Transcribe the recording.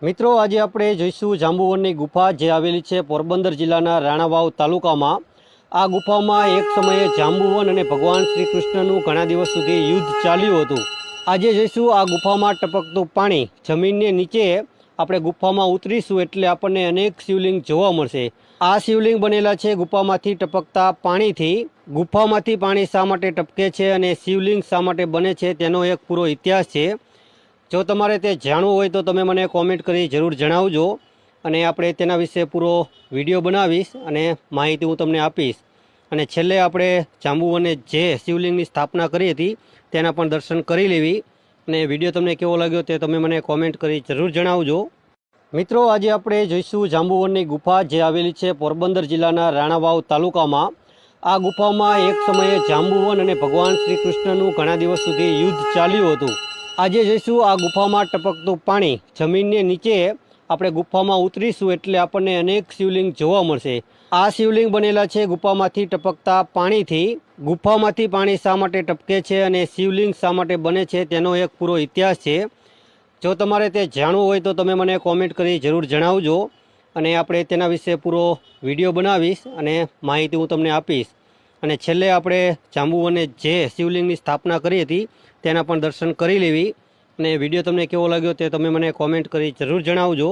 મિત્રો આજે આપણે જોઈશું જાંબુવનની ગુફા જે આવેલી છે પોરબંદર જિલ્લાના રાણાવાવ તાલુકામાં। આ ગુફામાં એક સમયે જાંબુવન અને ભગવાન શ્રી કૃષ્ણનું ઘણા દિવસ સુધી યુદ્ધ ચાલ્યું હતું। આજે જોઈશું આ ગુફામાં ટપકતું પાણી। જમીનને નીચે આપણે ગુફામાં ઉતરીશું એટલે આપણને અનેક શિવલિંગ જોવા મળશે। આ શિવલિંગ બનેલા છે ગુફામાંથી ટપકતા પાણીથી। ગુફામાંથી પાણી શા માટે ટપકે છે અને શિવલિંગ શા માટે બને છે તેનો એક પૂરો ઇતિહાસ છે। જો તમારે તે જાણવું હોય તો તમે મને કોમેન્ટ કરી જરૂર જણાવજો અને આપણે તેના વિશે પૂરો વિડીયો બનાવીશ અને માહિતી હું તમને આપીશ। અને છેલ્લે આપણે જાંબુવને જે શિવલિંગની સ્થાપના કરી હતી તેના પણ દર્શન કરી લેવી। અને વિડીયો તમને કેવો લાગ્યો તે તમે મને કોમેન્ટ કરી જરૂર જણાવજો। મિત્રો આજે આપણે જોઈશું જાંબુવનની ગુફા જે આવેલી છે પોરબંદર જિલ્લાના રાણાવાવ તાલુકામાં। આ ગુફામાં એક સમયે જાંબુવન અને ભગવાન શ્રી કૃષ્ણનું ઘણા દિવસ સુધી યુદ્ધ ચાલ્યું હતું। આજે જોઈશું આ ગુફામાં ટપકતું પાણી। જમીનને નીચે આપણે ગુફામાં ઉતરીશું એટલે આપણને અનેક શિવલિંગ જોવા મળશે। આ શિવલિંગ બનેલા છે ગુફામાંથી ટપકતા પાણીથી। ગુફામાંથી પાણી શા માટે ટપકે છે અને શિવલિંગ શા માટે બને છે તેનો એક પૂરો ઇતિહાસ છે। જો તમારે તે જાણવું હોય તો તમે મને કોમેન્ટ કરી જરૂર જણાવજો અને આપણે તેના વિશે પૂરો વિડીયો બનાવીશ અને માહિતી હું તમને આપીશ। અને છેલ્લે આપણે જાંબુવને જે શિવલિંગની સ્થાપના કરી હતી તેના પણ દર્શન કરી લેવી। અને વિડીયો તમને કેવો લાગ્યો તે તમે મને કોમેન્ટ કરી જરૂર જણાવજો।